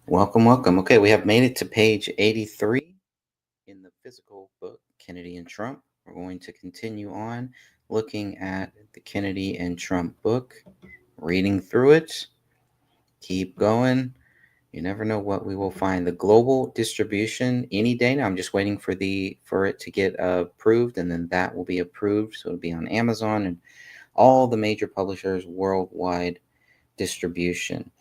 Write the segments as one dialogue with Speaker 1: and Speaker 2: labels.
Speaker 1: Welcome, welcome. Okay, we have made it to page 83 in the physical book, Kennedy and Trump. We're going to continue on looking at the Kennedy and Trump book, reading through it. Keep going. You never know what we will find. The global distribution any day now. I'm just waiting for it to get approved, and then that will be approved. So it'll be on Amazon and all the major publishers worldwide distribution.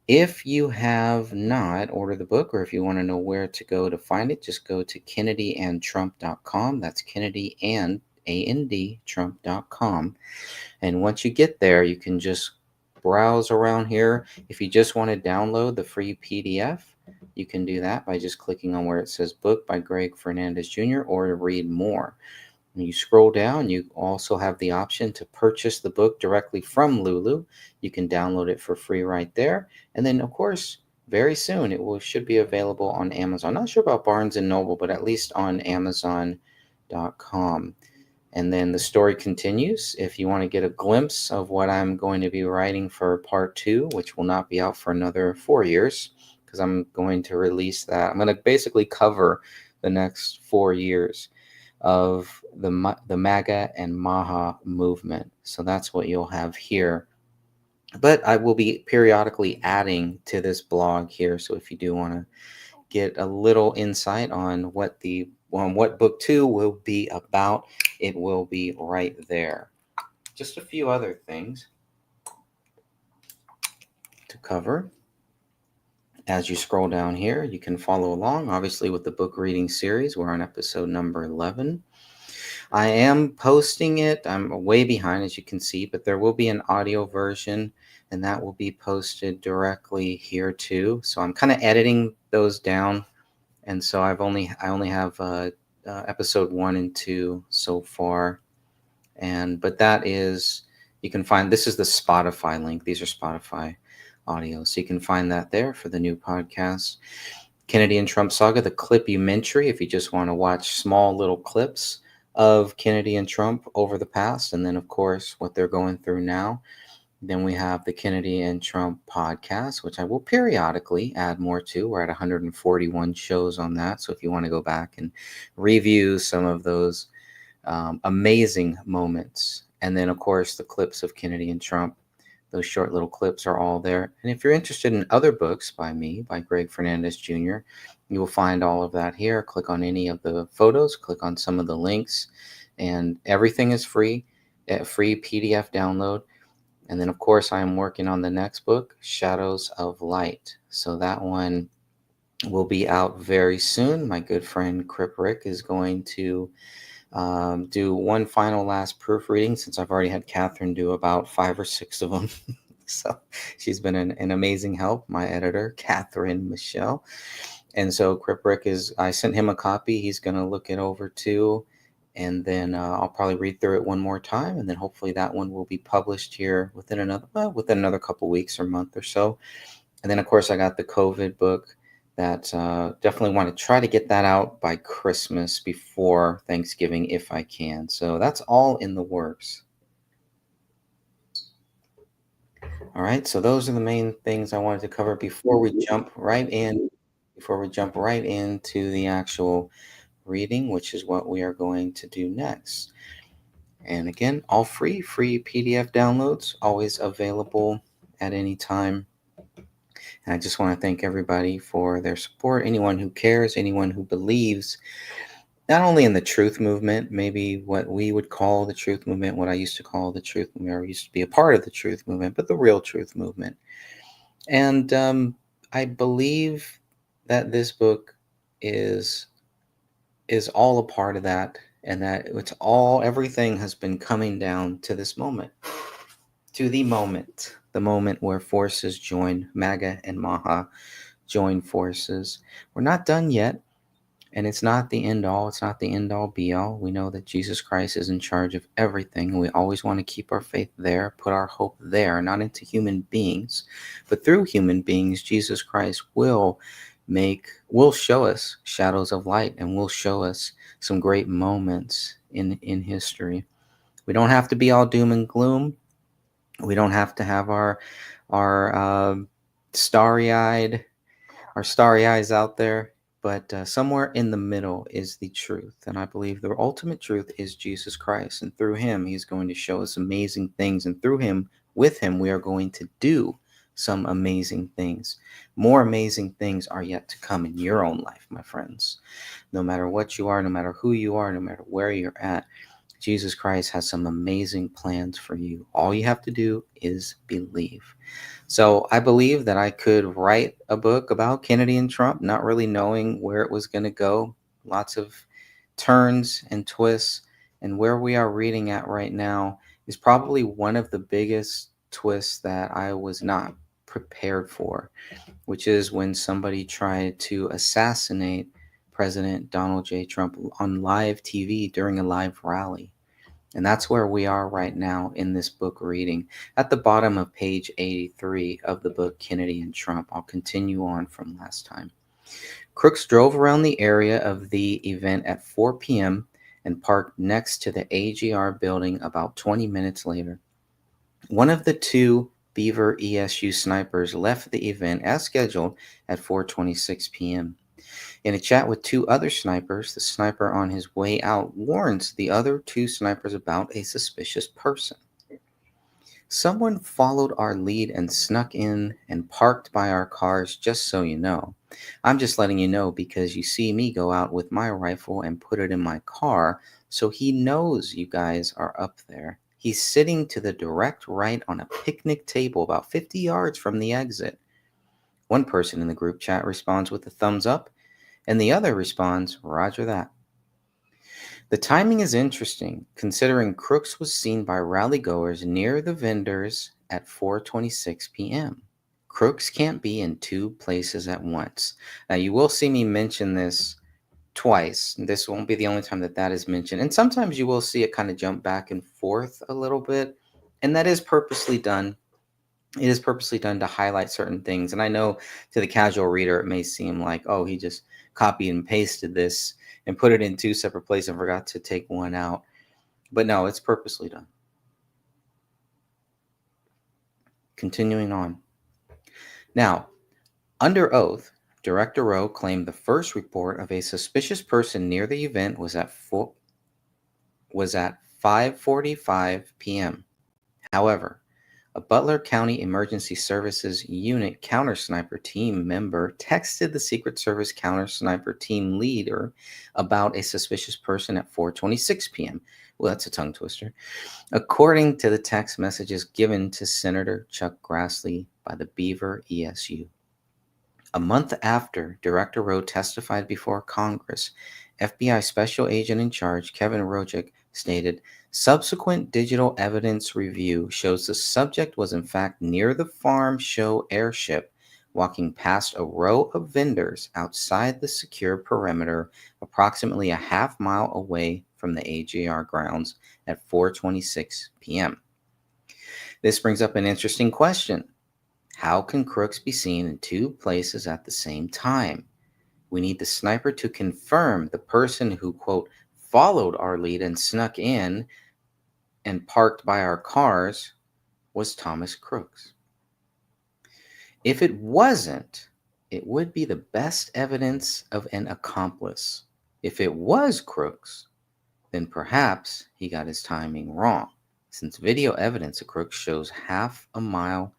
Speaker 1: If you have not ordered the book, or if you want to know where to go to find it, just go to kennedy&trump.com. That's Kennedy and Trump.com. And once you get there, you can just browse around here. If you just want to download the free PDF, you can do that by just clicking on where it says book by Greg Fernandez Jr. or to read more. When you scroll down, you also have the option to purchase the book directly from Lulu. You can download it for free right there. And then, of course, very soon should be available on Amazon. Not sure about Barnes and Noble, but at least on Amazon.com. And then the story continues. If you want to get a glimpse of what I'm going to be writing for part 2, which will not be out for another 4 years, because I'm going to release that. I'm going to basically cover the next 4 years of the MAGA and MAHA movement. So that's what you'll have here. But I will be periodically adding to this blog here. So if you do want to get a little insight on what book 2 will be about, it will be right there. Just a few other things to cover. As you scroll down here, you can follow along, obviously, with the book reading series. We're on episode number 11. I am posting it. I'm way behind, as you can see, but there will be an audio version, and that will be posted directly here too. So I'm kind of editing those down, and so I only have episode 1 and 2 so far, but that is, you can find, this is the Spotify link. These are Spotify audio, so you can find that there for the new podcast. Kennedy and Trump Saga, the clip-umentary, if you just want to watch small little clips of Kennedy and Trump over the past, and then, of course, what they're going through now. Then we have the Kennedy and Trump podcast, which I will periodically add more to. We're at 141 shows on that. So if you want to go back and review some of those amazing moments. And then, of course, the clips of Kennedy and Trump. Those short little clips are all there. And if you're interested in other books by me, by Greg Fernandez Jr., you will find all of that here. Click on any of the photos, click on some of the links, and everything is free, a free PDF download. And then, of course, I am working on the next book, Shadows of Light. So that one will be out very soon. My good friend Crip Rick is going to do one final last proofreading, since I've already had Catherine do about 5 or 6 of them. So she's been an amazing help, my editor, Catherine Michelle. And so Crip Rick I sent him a copy. He's going to look it over too. And then I'll probably read through it one more time. And then hopefully that one will be published here within another couple weeks or month or so. And then, of course, I got the COVID book that definitely want to try to get that out by Christmas, before Thanksgiving, if I can. So that's all in the works. All right. So those are the main things I wanted to cover before we jump right into the actual reading, which is what we are going to do next. And again, all free PDF downloads, always available at any time. And I just want to thank everybody for their support. Anyone who cares, anyone who believes not only in the truth movement, maybe what we would call the truth movement, what I used to call the truth movement, or used to be a part of the truth movement, but the real truth movement. And I believe that this book is all a part of that, and that everything has been coming down to this moment, to the moment where forces join, MAGA and MAHA join forces. We're not done yet, and it's not the end all. It's not the end all be all. We know that Jesus Christ is in charge of everything, and we always want to keep our faith there, put our hope there, not into human beings, but through human beings. Jesus Christ will show us shadows of light, and will show us some great moments in history. We don't have to be all doom and gloom. We don't have to have our starry-eyed our starry eyes out there, but somewhere in the middle is the truth. And I believe the ultimate truth is Jesus Christ. And through him, he's going to show us amazing things. And through him, with him, we are going to do some amazing things. More amazing things are yet to come in your own life, my friends. No matter what you are, no matter who you are, no matter where you're at, Jesus Christ has some amazing plans for you. All you have to do is believe. So I believe that I could write a book about Kennedy and Trump, not really knowing where it was going to go. Lots of turns and twists. And where we are reading at right now is probably one of the biggest twists that I was not prepared for, which is when somebody tried to assassinate President Donald J. Trump on live TV during a live rally. And that's where we are right now in this book reading. At the bottom of page 83 of the book Kennedy and Trump, I'll continue on from last time. Crooks drove around the area of the event at 4 p.m. and parked next to the AGR building about 20 minutes later. One of the two Beaver ESU snipers left the event as scheduled at 4:26 p.m. In a chat with two other snipers, the sniper on his way out warns the other two snipers about a suspicious person. Someone followed our lead and snuck in and parked by our cars, just so you know. I'm just letting you know because you see me go out with my rifle and put it in my car, so he knows you guys are up there. He's sitting to the direct right on a picnic table about 50 yards from the exit. One person in the group chat responds with a thumbs up, and the other responds, Roger that. The timing is interesting, considering Crooks was seen by rallygoers near the vendors at 4:26 p.m. Crooks can't be in two places at once. Now, you will see me mention this twice. This won't be the only time that that is mentioned. And sometimes you will see it kind of jump back and forth a little bit. And that is purposely done. It is purposely done to highlight certain things. And I know to the casual reader, it may seem like, oh, he just copied and pasted this and put it in two separate places and forgot to take one out. But no, it's purposely done. Continuing on. Now, under oath, Director Rowe claimed the first report of a suspicious person near the event was at 5:45 p.m. However, a Butler County Emergency Services Unit counter sniper team member texted the Secret Service counter sniper team leader about a suspicious person at 4:26 p.m. Well, that's a tongue twister. According to the text messages given to Senator Chuck Grassley by the Beaver ESU. A month after Director Rowe testified before Congress, FBI Special Agent in Charge Kevin Rojic stated, subsequent digital evidence review shows the subject was in fact near the farm show airship, walking past a row of vendors outside the secure perimeter, approximately a half mile away from the AGR grounds at 4:26 p.m. This brings up an interesting question. How can crooks be seen in two places at the same time? We need the sniper to confirm the person who, quote, followed our lead and snuck in and parked by our cars was Thomas Crooks. If it wasn't, it would be the best evidence of an accomplice. If it was Crooks, then perhaps he got his timing wrong, since video evidence of Crooks shows half a mile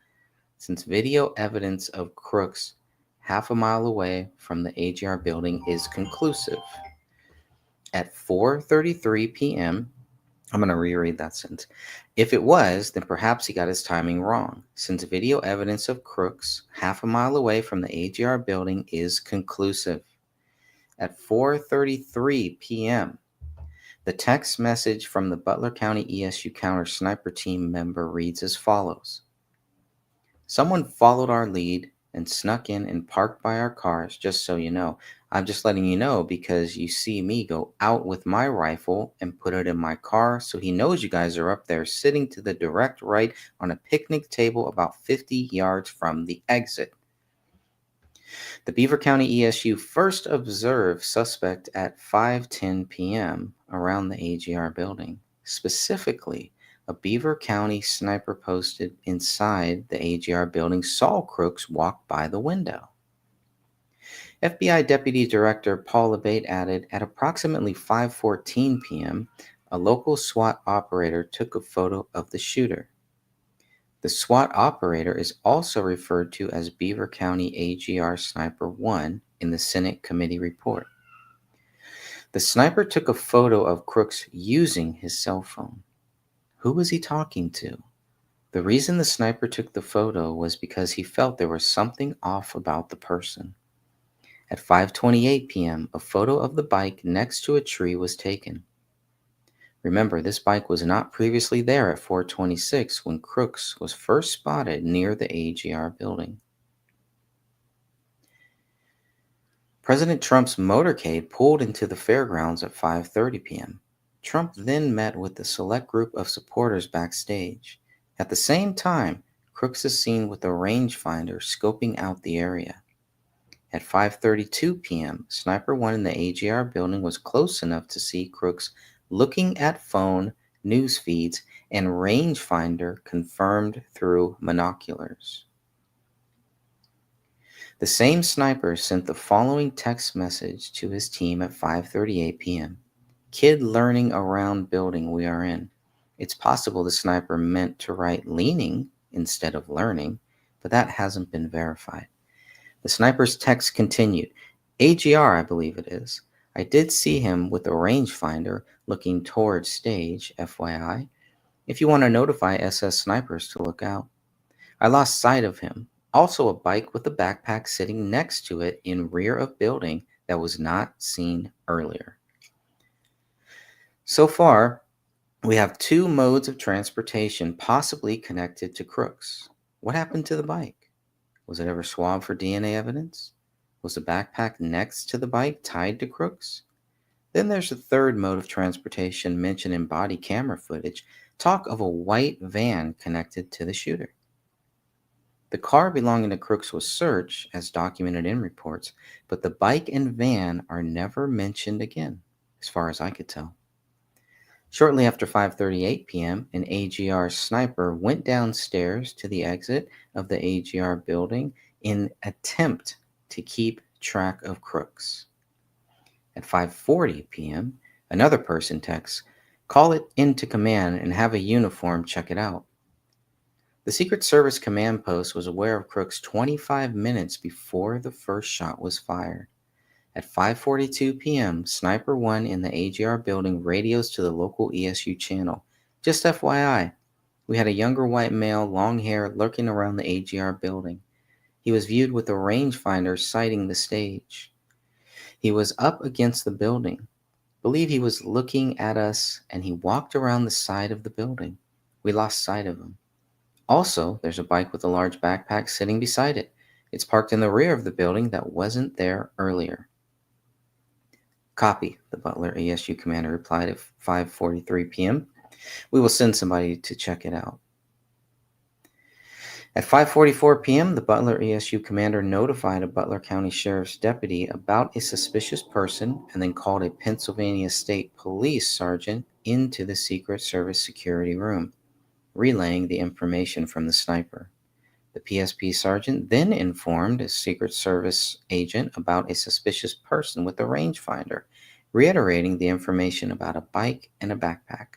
Speaker 1: away from the AGR building is conclusive. At 4:33 p.m., I'm going to reread that sentence. If it was, then perhaps he got his timing wrong, since video evidence of Crooks half a mile away from the AGR building is conclusive. At 4:33 p.m., the text message from the Butler County ESU counter sniper team member reads as follows. Someone followed our lead and snuck in and parked by our cars, just so you know. I'm just letting you know because you see me go out with my rifle and put it in my car, so he knows you guys are up there sitting to the direct right on a picnic table about 50 yards from the exit. The Beaver County ESU first observed suspect at 5:10 p.m. around the AGR building. Specifically, a Beaver County sniper posted inside the AGR building saw Crooks walk by the window. FBI Deputy Director Paul Abate added, at approximately 5:14 p.m., a local SWAT operator took a photo of the shooter. The SWAT operator is also referred to as Beaver County AGR Sniper 1 in the Senate committee report. The sniper took a photo of Crooks using his cell phone. Who was he talking to? The reason the sniper took the photo was because he felt there was something off about the person. At 5:28 p.m., a photo of the bike next to a tree was taken. Remember, this bike was not previously there at 4:26 when Crooks was first spotted near the AGR building. President Trump's motorcade pulled into the fairgrounds at 5:30 p.m. Trump then met with a select group of supporters backstage. At the same time, Crooks is seen with a rangefinder scoping out the area. At 5:32 p.m., Sniper 1 in the AGR building was close enough to see Crooks looking at phone, news feeds, and rangefinder confirmed through monoculars. The same sniper sent the following text message to his team at 5:38 p.m. Kid learning around building we are in. It's possible the sniper meant to write leaning instead of learning, but that hasn't been verified. The sniper's text continued. AGR, I believe it is. I did see him with a rangefinder looking towards stage, FYI. If you want to notify SS snipers to look out. I lost sight of him. Also a bike with a backpack sitting next to it in rear of building that was not seen earlier. So far, we have two modes of transportation possibly connected to Crooks. What happened to the bike? Was it ever swabbed for DNA evidence? Was the backpack next to the bike tied to Crooks? Then there's a third mode of transportation mentioned in body camera footage, talk of a white van connected to the shooter. The car belonging to Crooks was searched, as documented in reports, but the bike and van are never mentioned again, as far as I could tell. Shortly after 5:38 p.m., an AGR sniper went downstairs to the exit of the AGR building in attempt to keep track of Crooks. At 5:40 p.m., another person texts, "Call it into command and have a uniform check it out." The Secret Service command post was aware of Crooks 25 minutes before the first shot was fired. At 5:42 p.m., Sniper 1 in the AGR building radios to the local ESU channel. Just FYI, we had a younger white male, long hair, lurking around the AGR building. He was viewed with a rangefinder sighting the stage. He was up against the building. Believe he was looking at us, and he walked around the side of the building. We lost sight of him. Also, there's a bike with a large backpack sitting beside it. It's parked in the rear of the building that wasn't there earlier. Copy, the Butler ESU commander replied at 5:43 p.m. We will send somebody to check it out. At 5:44 p.m., the Butler ESU commander notified a Butler County Sheriff's deputy about a suspicious person and then called a Pennsylvania State Police sergeant into the Secret Service security room, relaying the information from the sniper. The PSP sergeant then informed a Secret Service agent about a suspicious person with a rangefinder, reiterating the information about a bike and a backpack.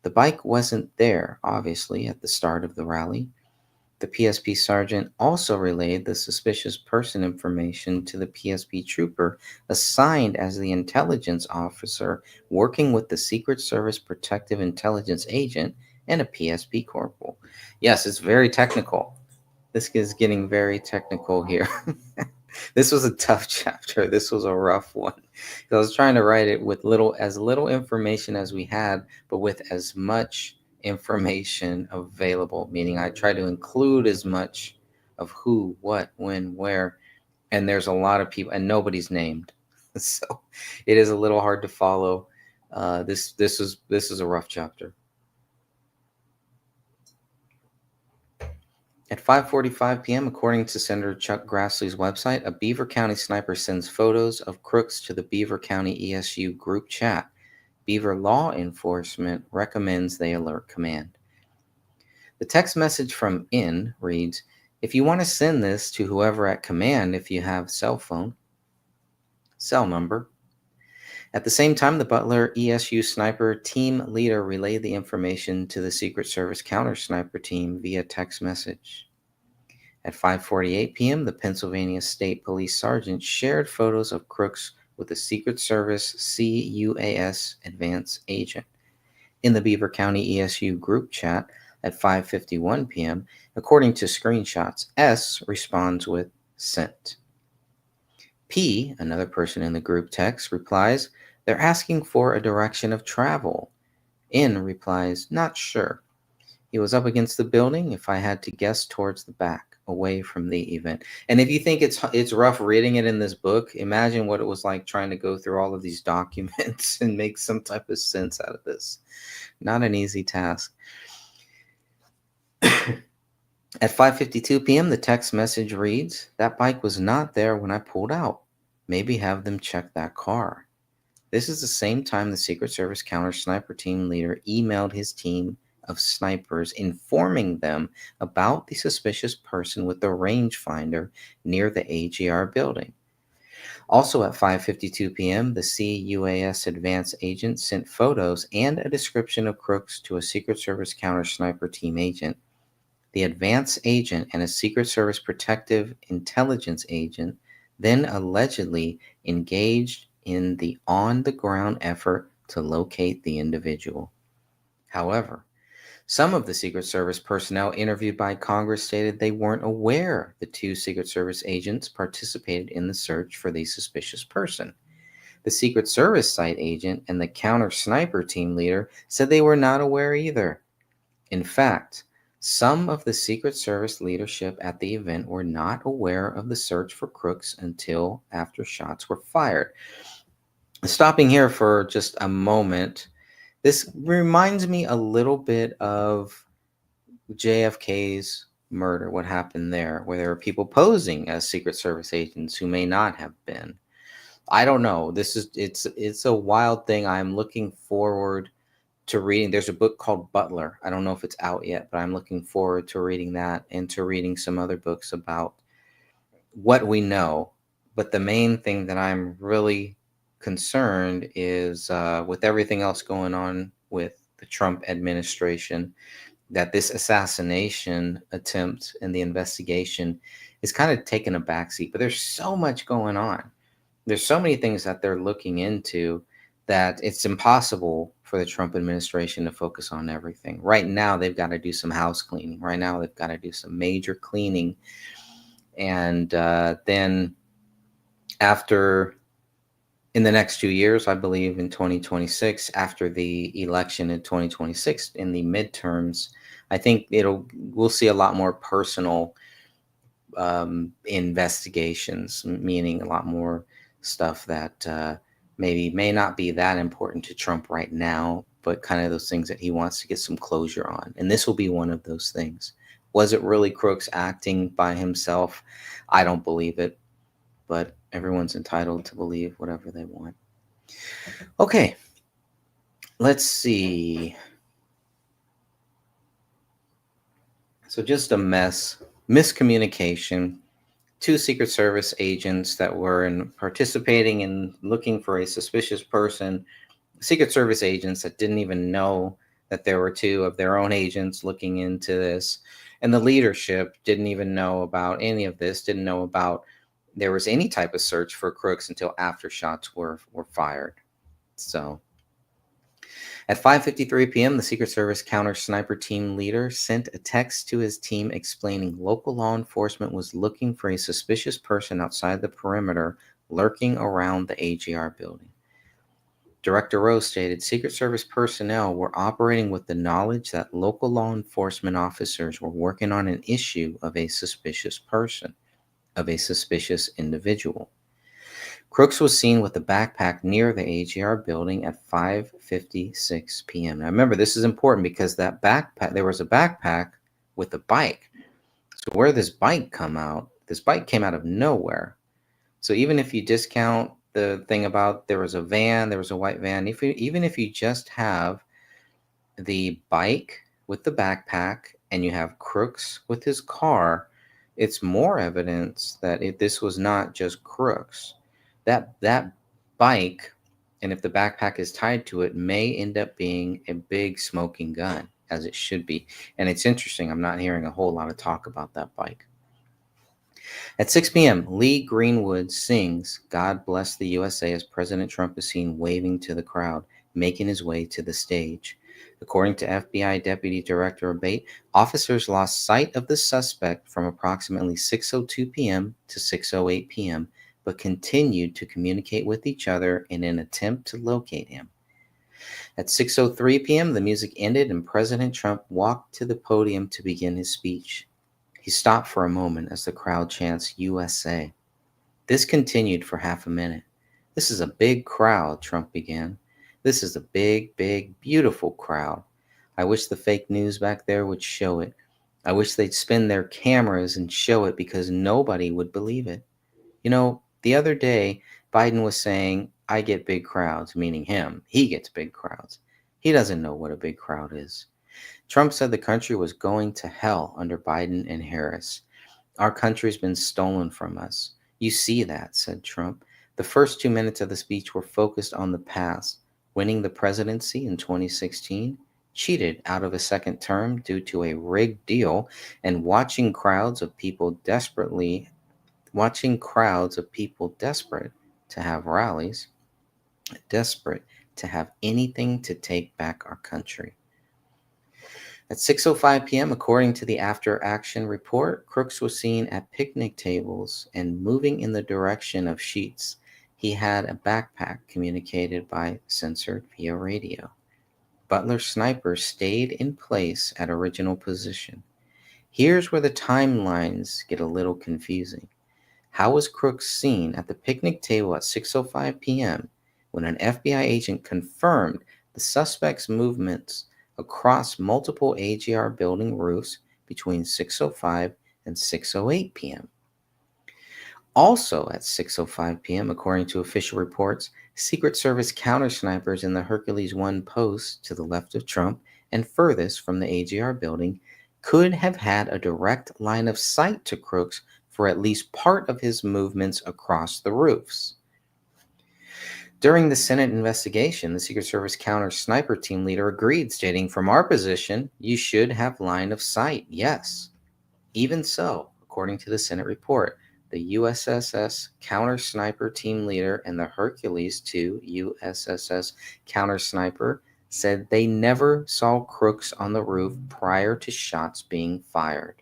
Speaker 1: The bike wasn't there, obviously, at the start of the rally. The PSP sergeant also relayed the suspicious person information to the PSP trooper assigned as the intelligence officer working with the Secret Service Protective Intelligence agent and a PSP corporal. Yes, it's very technical. This is getting very technical here. This was a tough chapter. This was a rough one. I was trying to write it with as little information as we had, but with as much information available, meaning I try to include as much of who, what, when, where, and there's a lot of people and nobody's named. So it is a little hard to follow. This is a rough chapter. At 5:45 p.m., according to Senator Chuck Grassley's website, a Beaver County sniper sends photos of Crooks to the Beaver County ESU group chat. Beaver law enforcement recommends they alert command. The text message from IN reads, "If you want to send this to whoever at command if you have cell phone." cell number. At the same time, the Butler ESU sniper team leader relayed the information to the Secret Service counter sniper team via text message. At 5:48 p.m., the Pennsylvania State Police Sergeant shared photos of Crooks with the Secret Service CUAS advance agent. In the Beaver County ESU group chat at 5:51 p.m., according to screenshots, S responds with sent. P, another person in the group text, replies, "They're asking for a direction of travel." N replies, "Not sure. He was up against the building. If I had to guess, towards the back, away from the event." And if you think it's rough reading it in this book, imagine what it was like trying to go through all of these documents and make some type of sense out of this. Not an easy task. At 5:52 p.m., the text message reads, "That bike was not there when I pulled out. Maybe have them check that car." This is the same time the Secret Service counter sniper team leader emailed his team of snipers informing them about the suspicious person with the rangefinder near the AGR building. Also at 5:52 p.m., the CUAS advance agent sent photos and a description of Crooks to a Secret Service counter sniper team agent. The advance agent and a Secret Service protective intelligence agent then allegedly engaged in the on-the-ground effort to locate the individual. However, some of the Secret Service personnel interviewed by Congress stated they weren't aware the two Secret Service agents participated in the search for the suspicious person. The Secret Service site agent and the counter sniper team leader said they were not aware either. In fact, some of the Secret Service leadership at the event were not aware of the search for Crooks until after shots were fired. Stopping here for just a moment, this reminds me a little bit of JFK's murder, what happened there, where there were people posing as Secret Service agents who may not have been. I don't know. It's a wild thing. I'm looking forward to reading. There's a book called Butler. I don't know if it's out yet, but I'm looking forward to reading that and to reading some other books about what we know. But the main thing that I'm really concerned is with everything else going on with the Trump administration, that this assassination attempt and the investigation is kind of taking a backseat. But there's so much going on. There's so many things that they're looking into that it's impossible for the Trump administration to focus on everything. Right now, they've got to do some house cleaning. Right now, they've got to do some major cleaning. And then after, in the next 2 years, I believe in 2026, after the election in 2026, in the midterms, I think we'll see a lot more personal investigations, meaning a lot more stuff that maybe may not be that important to Trump right now, but kind of those things that he wants to get some closure on. And this will be one of those things. Was it really Crooks acting by himself? I don't believe it, but everyone's entitled to believe whatever they want. Okay, let's see. So just a miscommunication. Two Secret Service agents that were participating in looking for a suspicious person. Secret Service agents that didn't even know that there were two of their own agents looking into this. And the leadership didn't even know about any of this, didn't know about there was any type of search for Crooks until after shots were fired. So at 5:53 p.m., the Secret Service counter sniper team leader sent a text to his team explaining local law enforcement was looking for a suspicious person outside the perimeter lurking around the AGR building. Director Rose stated Secret Service personnel were operating with the knowledge that local law enforcement officers were working on an issue of a suspicious person, of a suspicious individual. Crooks was seen with a backpack near the AGR building at 5:56 p.m. Now remember, this is important because that backpack, there was a backpack with a bike. So where this bike come out? This bike came out of nowhere. So even if you discount the thing about there was a van, there was a white van, even if you just have the bike with the backpack and you have Crooks with his car, it's more evidence that this was not just Crooks. That bike, and if the backpack is tied to it, may end up being a big smoking gun, as it should be. And it's interesting, I'm not hearing a whole lot of talk about that bike. At 6 p.m., Lee Greenwood sings God Bless the USA as President Trump is seen waving to the crowd, making his way to the stage. According to FBI Deputy Director Abate, officers lost sight of the suspect from approximately 6:02 p.m. to 6:08 p.m., but continued to communicate with each other in an attempt to locate him. At 6:03 p.m., the music ended and President Trump walked to the podium to begin his speech. He stopped for a moment as the crowd chants USA. This continued for half a minute. "This is a big crowd," Trump began. "This is a big, big, beautiful crowd. I wish the fake news back there would show it. I wish they'd spin their cameras and show it because nobody would believe it. The other day, Biden was saying, I get big crowds, meaning him. He gets big crowds. He doesn't know what a big crowd is. Trump said the country was going to hell under Biden and Harris. Our country's been stolen from us. You see that," said Trump. The first 2 minutes of the speech were focused on the past, winning the presidency in 2016, cheated out of a second term due to a rigged deal, and watching crowds of people desperate to have rallies, desperate to have anything to take back our country. At 6:05 p.m., according to the after-action report, Crooks was seen at picnic tables and moving in the direction of Sheets. He had a backpack communicated by censored via radio. Butler Sniper stayed in place at original position. Here's where the timelines get a little confusing. How was Crooks seen at the picnic table at 6:05 p.m. when an FBI agent confirmed the suspect's movements across multiple AGR building roofs between 6:05 and 6:08 p.m.? Also at 6:05 p.m., according to official reports, Secret Service counter snipers in the Hercules 1 post to the left of Trump and furthest from the AGR building could have had a direct line of sight to Crooks for at least part of his movements across the roofs. During the Senate investigation, the Secret Service counter sniper team leader agreed, stating, "From our position, you should have line of sight, yes." Even so, according to the Senate report, the USSS counter sniper team leader and the Hercules 2 USSS counter sniper said they never saw Crooks on the roof prior to shots being fired.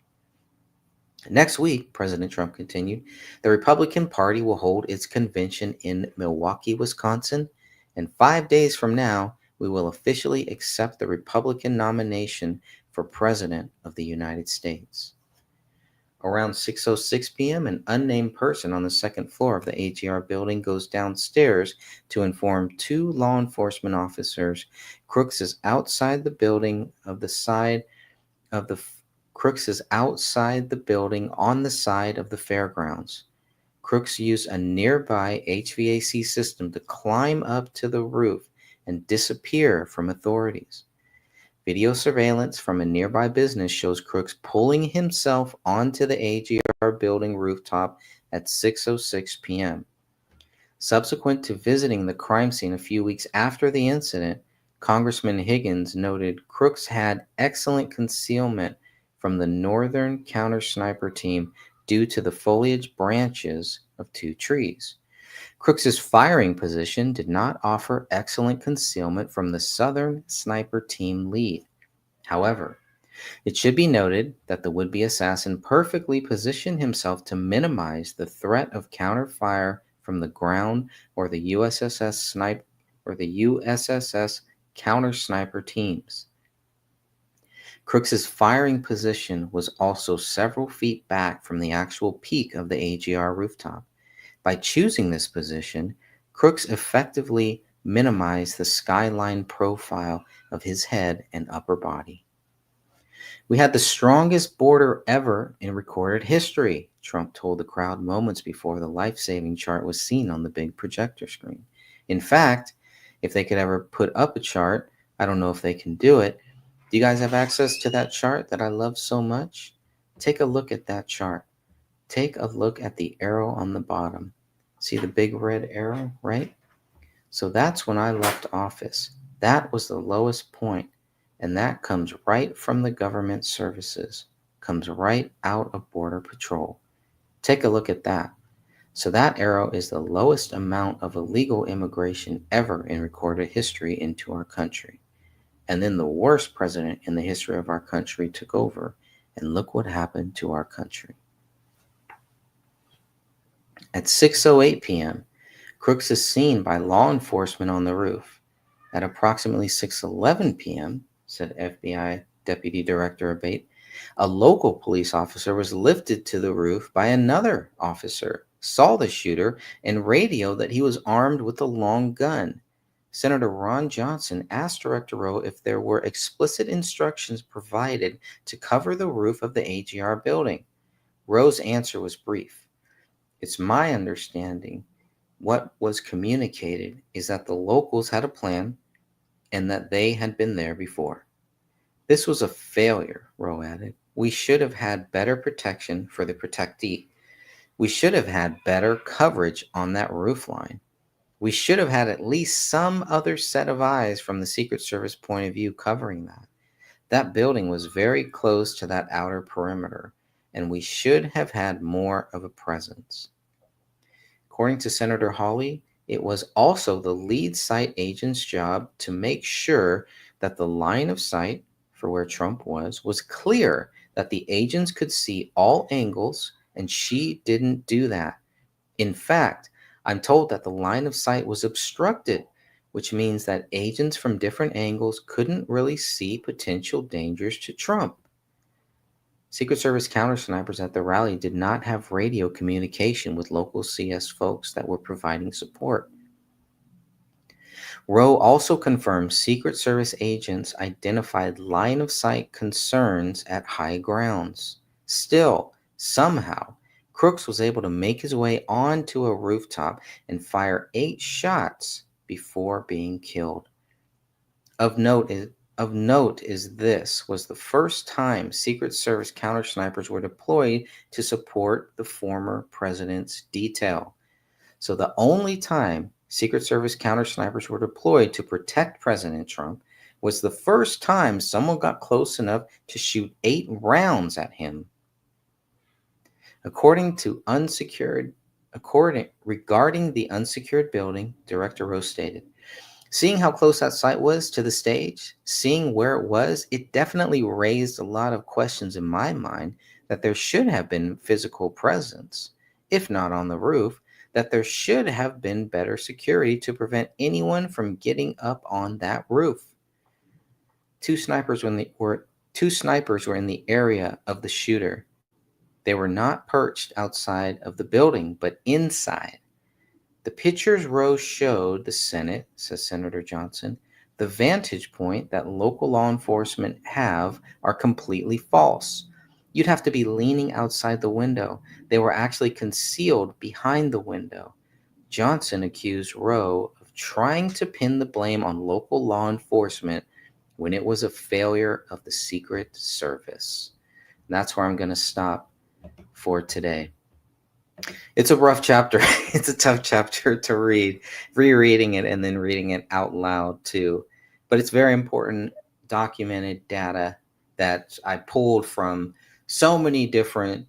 Speaker 1: Next week, President Trump continued, the Republican Party will hold its convention in Milwaukee, Wisconsin, and 5 days from now, we will officially accept the Republican nomination for President of the United States. Around 6:06 p.m., an unnamed person on the second floor of the AGR building goes downstairs to inform two law enforcement officers Crooks is outside the building Crooks is outside the building on the side of the fairgrounds. Crooks used a nearby HVAC system to climb up to the roof and disappear from authorities. Video surveillance from a nearby business shows Crooks pulling himself onto the AGR building rooftop at 6:06 p.m. Subsequent to visiting the crime scene a few weeks after the incident, Congressman Higgins noted Crooks had excellent concealment from the Northern Counter Sniper team due to the foliage branches of two trees. Crooks's firing position did not offer excellent concealment from the Southern Sniper team lead. However, it should be noted that the would-be assassin perfectly positioned himself to minimize the threat of counterfire from the ground or the USSS counter sniper teams. Crooks's firing position was also several feet back from the actual peak of the AGR rooftop. By choosing this position, Crooks effectively minimized the skyline profile of his head and upper body. "We had the strongest border ever in recorded history," Trump told the crowd moments before the life-saving chart was seen on the big projector screen. In fact, if they could ever put up a chart, I don't know if they can do it. Do you guys have access to that chart that I love so much? Take a look at that chart. Take a look at the arrow on the bottom. See the big red arrow, right? So that's when I left office. That was the lowest point, and that comes right from the government services, comes right out of Border Patrol. Take a look at that. So that arrow is the lowest amount of illegal immigration ever in recorded history into our country. And then the worst president in the history of our country took over, and look what happened to our country. At 6:08 p.m., Crooks is seen by law enforcement on the roof. At approximately 6:11 p.m., said FBI Deputy Director Abate, a local police officer was lifted to the roof by another officer, saw the shooter, and radioed that he was armed with a long gun. Senator Ron Johnson asked Director Rowe if there were explicit instructions provided to cover the roof of the AGR building. Rowe's answer was brief. It's my understanding what was communicated is that the locals had a plan and that they had been there before. This was a failure, Rowe added. We should have had better protection for the protectee. We should have had better coverage on that roof line. We should have had at least some other set of eyes from the Secret Service point of view covering that. That building was very close to that outer perimeter, and we should have had more of a presence. According to Senator Hawley, it was also the lead site agent's job to make sure that the line of sight for where Trump was clear, that the agents could see all angles, and she didn't do that. In fact, I'm told that the line of sight was obstructed, which means that agents from different angles couldn't really see potential dangers to Trump. Secret Service counter snipers at the rally did not have radio communication with local CS folks that were providing support. Rowe also confirmed Secret Service agents identified line of sight concerns at high grounds. Still, somehow, Crooks was able to make his way onto a rooftop and fire 8 shots before being killed. Of note is this was the first time Secret Service counter snipers were deployed to support the former president's detail. So the only time Secret Service counter snipers were deployed to protect President Trump was the first time someone got close enough to shoot 8 rounds at him. Regarding the unsecured building, Director Rowe stated, seeing how close that site was to the stage, seeing where it was, it definitely raised a lot of questions in my mind that there should have been physical presence, if not on the roof, that there should have been better security to prevent anyone from getting up on that roof. Two snipers were in the area of the shooter. They were not perched outside of the building, but inside. The pictures Rowe showed the Senate, says Senator Johnson, the vantage point that local law enforcement have are completely false. You'd have to be leaning outside the window. They were actually concealed behind the window. Johnson accused Rowe of trying to pin the blame on local law enforcement when it was a failure of the Secret Service. And that's where I'm going to stop for today. It's a rough chapter. It's a tough chapter to read, rereading it and then reading it out loud too. But it's very important documented data that I pulled from so many different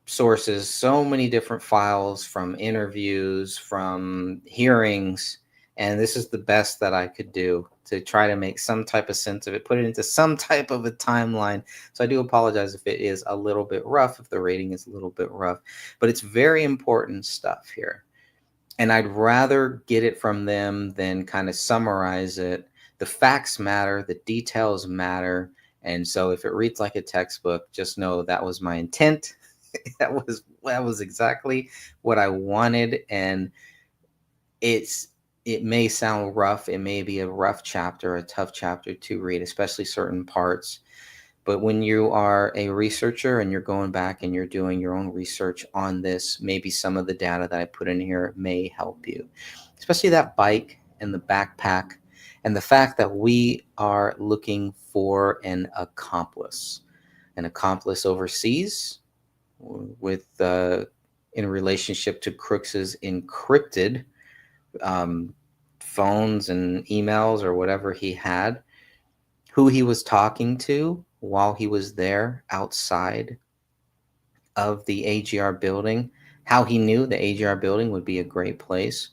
Speaker 1: sources, so many different files, from interviews, from hearings, and this is the best that I could do to try to make some type of sense of it, put it into some type of a timeline. So I do apologize if it is a little bit rough, if the rating is a little bit rough, but it's very important stuff here. And I'd rather get it from them than kind of summarize it. The facts matter, the details matter. And so if it reads like a textbook, just know that was my intent. that was exactly what I wanted. And it may sound rough. It may be a rough chapter, a tough chapter to read, especially certain parts. But when you are a researcher and you're going back and you're doing your own research on this, maybe some of the data that I put in here may help you, especially that bike and the backpack and the fact that we are looking for an accomplice overseas with in relationship to Crooks's encrypted um, phones and emails or whatever he had, who he was talking to while he was there outside of the AGR building, how he knew the AGR building would be a great place,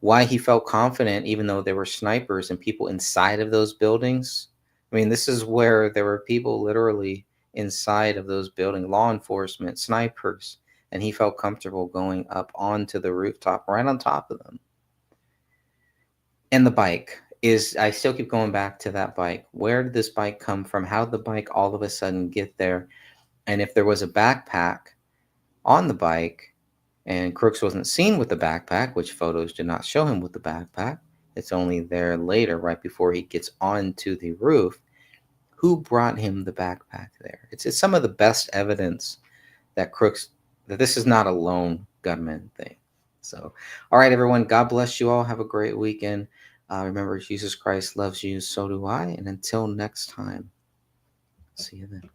Speaker 1: why he felt confident even though there were snipers and people inside of those buildings. I mean, this is where there were people literally inside of those buildings, law enforcement, snipers, and he felt comfortable going up onto the rooftop right on top of them. And the bike is, I still keep going back to that bike. Where did this bike come from? How did the bike all of a sudden get there? And if there was a backpack on the bike and Crooks wasn't seen with the backpack, which photos did not show him with the backpack, it's only there later, right before he gets onto the roof, who brought him the backpack there? It's some of the best evidence that Crooks, that this is not a lone gunman thing. So, all right, everyone, God bless you all. Have a great weekend. Remember, Jesus Christ loves you, so do I. And until next time, see you then.